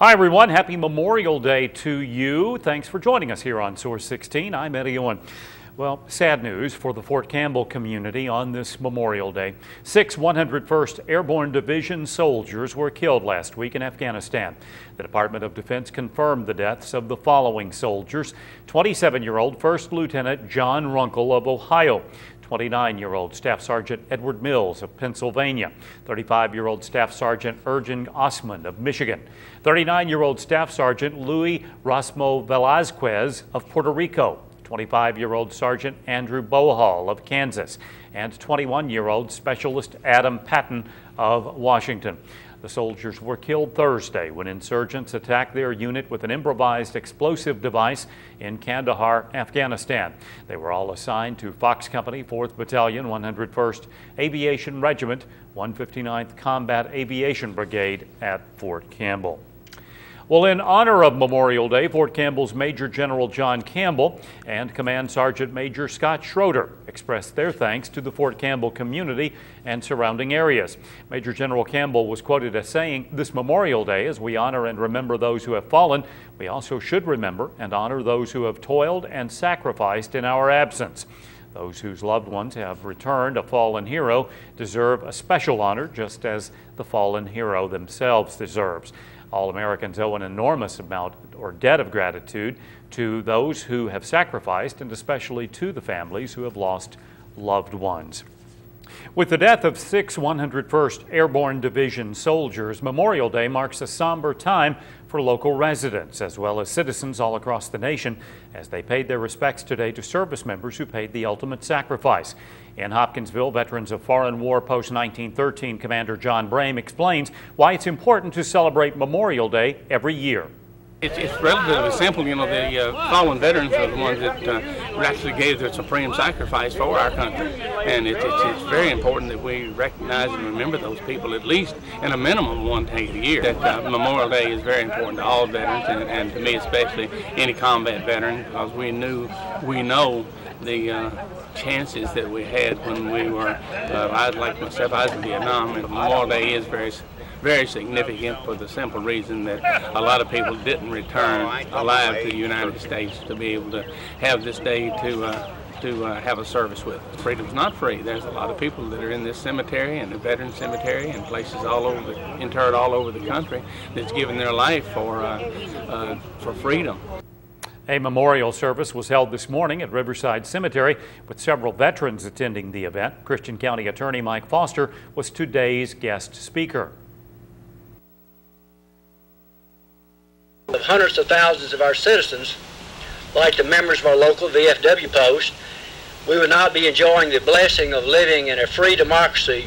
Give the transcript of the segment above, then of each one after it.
Hi everyone, happy Memorial Day to you. Thanks for joining us here on Source 16. I'm Eddie Owen. Well, sad news for the Fort Campbell community on this Memorial Day. 6 101st Airborne Division soldiers were killed last week in Afghanistan. The Department of Defense confirmed the deaths of the following soldiers: 27-year-old First Lieutenant John Runkle of Ohio, 29-year-old Staff Sergeant Edward Mills of Pennsylvania, 35-year-old Staff Sergeant Ergen Osman of Michigan, 39-year-old Staff Sergeant Luis Rosmo Velazquez of Puerto Rico, 25-year-old Sergeant Andrew Bohal of Kansas, and 21-year-old Specialist Adam Patton of Washington. The soldiers were killed Thursday when insurgents attacked their unit with an improvised explosive device in Kandahar, Afghanistan. They were all assigned to Fox Company, 4th Battalion, 101st Aviation Regiment, 159th Combat Aviation Brigade at Fort Campbell. Well, in honor of Memorial Day, Fort Campbell's Major General John Campbell and Command Sergeant Major Scott Schroeder expressed their thanks to the Fort Campbell community and surrounding areas. Major General Campbell was quoted as saying, "This Memorial Day, as we honor and remember those who have fallen, we also should remember and honor those who have toiled and sacrificed in our absence. Those whose loved ones have returned a fallen hero deserve a special honor, just as the fallen hero themselves deserves. All Americans owe an enormous amount or debt of gratitude to those who have sacrificed, and especially to the families who have lost loved ones." With the death of 6 101st Airborne Division soldiers, Memorial Day marks a somber time for local residents as well as citizens all across the nation as they paid their respects today to service members who paid the ultimate sacrifice. In Hopkinsville, Veterans of Foreign War Post 1913 Commander John Brame explains why it's important to celebrate Memorial Day every year. It's relatively simple. You know, the fallen veterans are the ones that actually gave their supreme sacrifice for our country. And it's very important that we recognize and remember those people at least in a minimum one day a year. That Memorial Day is very important to all veterans and to me especially any combat veteran, because we know the chances that we had when we were, like myself, I was in Vietnam, and Memorial Day is very significant for the simple reason that a lot of people didn't return alive to the United States to be able to have this day to have a service with. Freedom's not free. There's a lot of people that are in this cemetery and the Veterans Cemetery and places interred all over the country that's given their life for freedom. A memorial service was held this morning at Riverside Cemetery with several veterans attending the event. Christian County Attorney Mike Foster was today's guest speaker. Hundreds of thousands of our citizens, like the members of our local VFW post, we would not be enjoying the blessing of living in a free democracy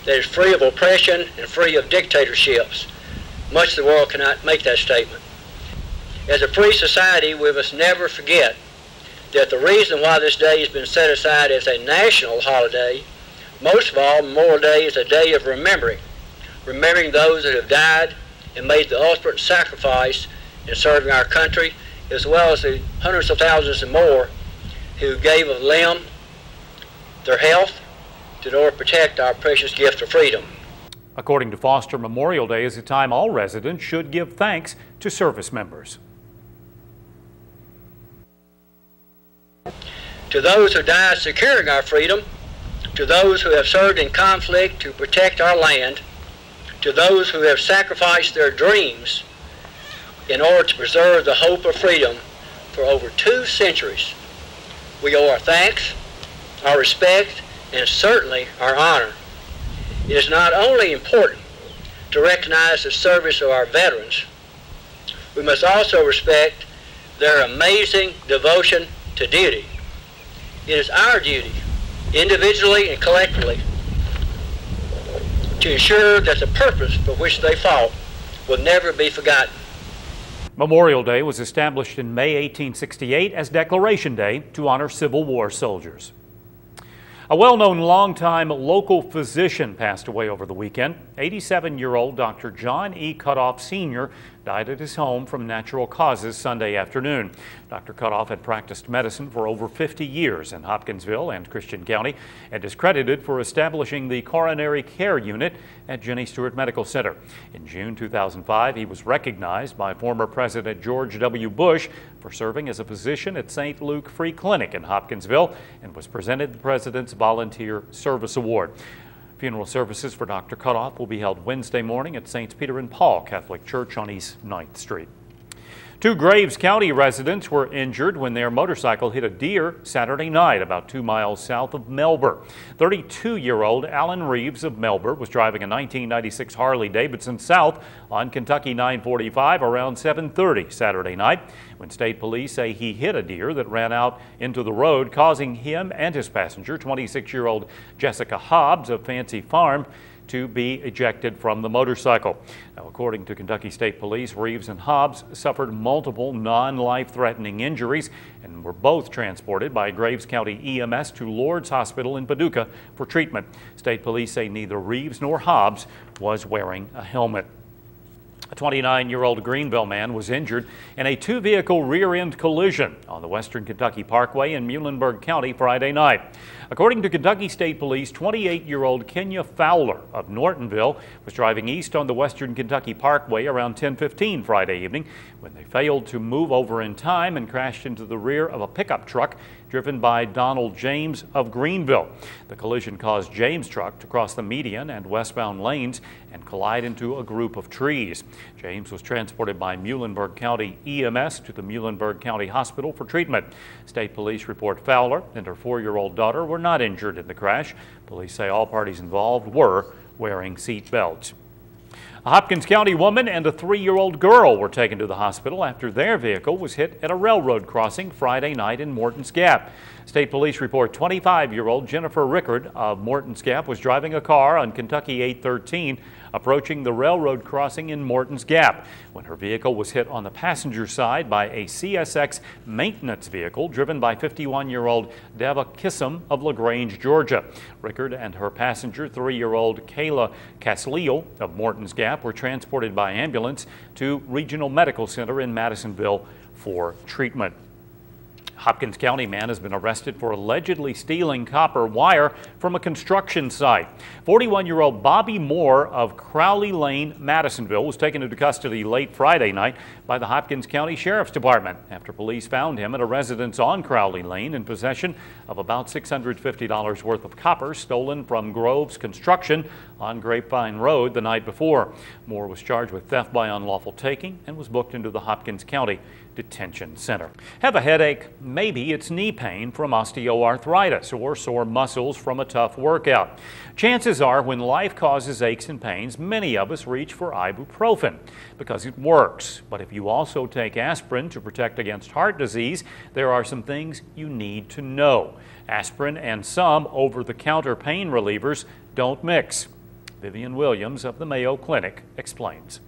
that is free of oppression and free of dictatorships. Much of the world cannot make that statement. As a free society, we must never forget that the reason why this day has been set aside as a national holiday, most of all, Memorial Day is a day of remembering those that have died and made the ultimate sacrifice in serving our country, as well as the hundreds of thousands and more who gave of limb, their health, in order to protect our precious gift of freedom. According to Foster, Memorial Day is a time all residents should give thanks to service members. To those who died securing our freedom, to those who have served in conflict to protect our land, to those who have sacrificed their dreams in order to preserve the hope of freedom for over 2 centuries, we owe our thanks, our respect, and certainly our honor. It is not only important to recognize the service of our veterans, we must also respect their amazing devotion to duty. It is our duty, individually and collectively, to ensure that the purpose for which they fought will never be forgotten. Memorial Day was established in May 1868 as Declaration Day to honor Civil War soldiers. A well-known longtime local physician passed away over the weekend. 87-year-old Dr. John E. Cutoff Sr. died at his home from natural causes Sunday afternoon. Dr. Cutoff had practiced medicine for over 50 years in Hopkinsville and Christian County and is credited for establishing the coronary care unit at Jenny Stewart Medical Center. In June 2005, he was recognized by former President George W. Bush for serving as a physician at St. Luke Free Clinic in Hopkinsville and was presented the President's Volunteer Service Award. Funeral services for Dr. Cutoff will be held Wednesday morning at St. Peter and Paul Catholic Church on East 9th Street. 2 Graves County residents were injured when their motorcycle hit a deer Saturday night about 2 miles south of Melbourne. 32-year-old Alan Reeves of Melbourne was driving a 1996 Harley-Davidson south on Kentucky 945 around 7:30 Saturday night when state police say he hit a deer that ran out into the road, causing him and his passenger, 26-year-old Jessica Hobbs of Fancy Farm, to be ejected from the motorcycle. Now, according to Kentucky State Police, Reeves and Hobbs suffered multiple non-life-threatening injuries and were both transported by Graves County EMS to Lourdes Hospital in Paducah for treatment. State police say neither Reeves nor Hobbs was wearing a helmet. A 29-year-old Greenville man was injured in a 2-vehicle rear-end collision on the Western Kentucky Parkway in Muhlenberg County Friday night. According to Kentucky State Police, 28-year-old Kenya Fowler of Nortonville was driving east on the Western Kentucky Parkway around 10:15 Friday evening when they failed to move over in time and crashed into the rear of a pickup truck driven by Donald James of Greenville. The collision caused James' truck to cross the median and westbound lanes and collide into a group of trees. James was transported by Muhlenberg County EMS to the Muhlenberg County Hospital for treatment. State police report Fowler and her 4-year-old daughter were not injured in the crash. Police say all parties involved were wearing seat belts. A Hopkins County woman and a 3-year-old girl were taken to the hospital after their vehicle was hit at a railroad crossing Friday night in Morton's Gap. State police report 25-year-old Jennifer Rickard of Morton's Gap was driving a car on Kentucky 813 approaching the railroad crossing in Morton's Gap when her vehicle was hit on the passenger side by a CSX maintenance vehicle driven by 51-year-old Deva Kissam of LaGrange, Georgia. Rickard and her passenger, 3-year-old Kayla Casleo of Morton's Gap, were transported by ambulance to Regional Medical Center in Madisonville for treatment. Hopkins County man has been arrested for allegedly stealing copper wire from a construction site. 41-year-old Bobby Moore of Crowley Lane, Madisonville, was taken into custody late Friday night by the Hopkins County Sheriff's Department after police found him at a residence on Crowley Lane in possession of about $650 worth of copper stolen from Groves Construction on Grapevine Road the night before. Moore was charged with theft by unlawful taking and was booked into the Hopkins County Detention Center. Have a headache? Maybe it's knee pain from osteoarthritis or sore muscles from a tough workout. Chances are when life causes aches and pains, many of us reach for ibuprofen because it works. But if you also take aspirin to protect against heart disease, there are some things you need to know. Aspirin and some over-the-counter pain relievers don't mix. Vivian Williams of the Mayo Clinic explains.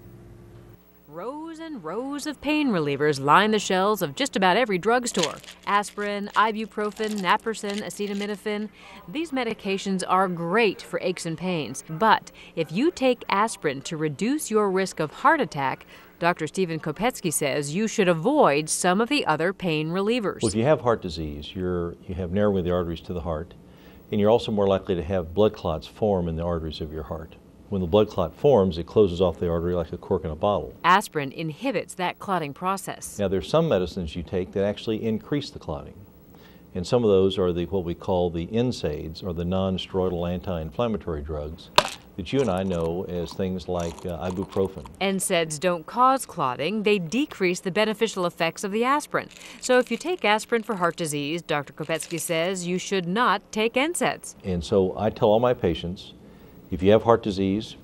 Rows and rows of pain relievers line the shelves of just about every drugstore. Aspirin, ibuprofen, naproxen, acetaminophen. These medications are great for aches and pains. But if you take aspirin to reduce your risk of heart attack, Dr. Stephen Kopetsky says you should avoid some of the other pain relievers. Well, if you have heart disease, you have narrowing of the arteries to the heart, and you're also more likely to have blood clots form in the arteries of your heart. When the blood clot forms, it closes off the artery like a cork in a bottle. Aspirin inhibits that clotting process. Now, there's some medicines you take that actually increase the clotting. And some of those are what we call the NSAIDs, or the non-steroidal anti-inflammatory drugs that you and I know as things like ibuprofen. NSAIDs don't cause clotting, they decrease the beneficial effects of the aspirin. So if you take aspirin for heart disease, Dr. Kopetsky says you should not take NSAIDs. And so I tell all my patients, if you have heart disease,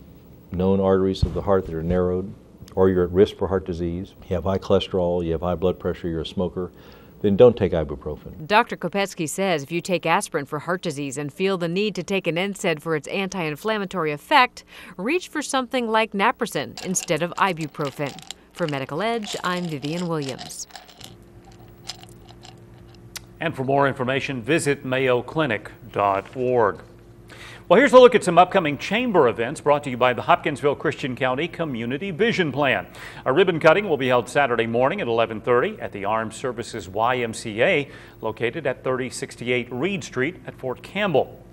known arteries of the heart that are narrowed, or you're at risk for heart disease, you have high cholesterol, you have high blood pressure, you're a smoker, then don't take ibuprofen. Dr. Kopetsky says if you take aspirin for heart disease and feel the need to take an NSAID for its anti-inflammatory effect, reach for something like naproxen instead of ibuprofen. For Medical Edge, I'm Vivian Williams. And for more information, visit mayoclinic.org. Well, here's a look at some upcoming chamber events brought to you by the Hopkinsville Christian County Community Vision Plan. A ribbon cutting will be held Saturday morning at 11:30 at the Armed Services YMCA located at 3068 Reed Street at Fort Campbell.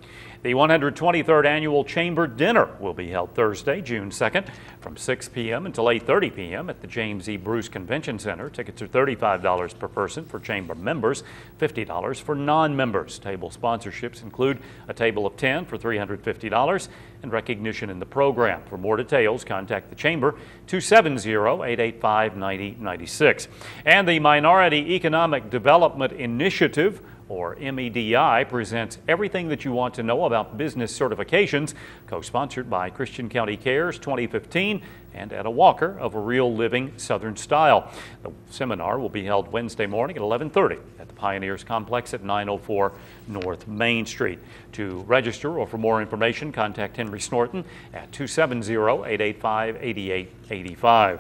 The 123rd Annual Chamber Dinner will be held Thursday, June 2nd from 6 p.m. until 8:30 p.m. at the James E. Bruce Convention Center. Tickets are $35 per person for chamber members, $50 for non-members. Table sponsorships include a table of 10 for $350 and recognition in the program. For more details, contact the Chamber 270-885-9096. And the Minority Economic Development Initiative, or MEDI, presents everything that you want to know about business certifications, co-sponsored by Christian County Cares 2015 and Etta Walker of A Real Living Southern Style. The seminar will be held Wednesday morning at 11:30 at the Pioneers Complex at 904 North Main Street. To register or for more information, contact Henry Snorton at 270-885-8885.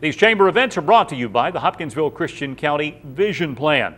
These chamber events are brought to you by the Hopkinsville Christian County Vision Plan.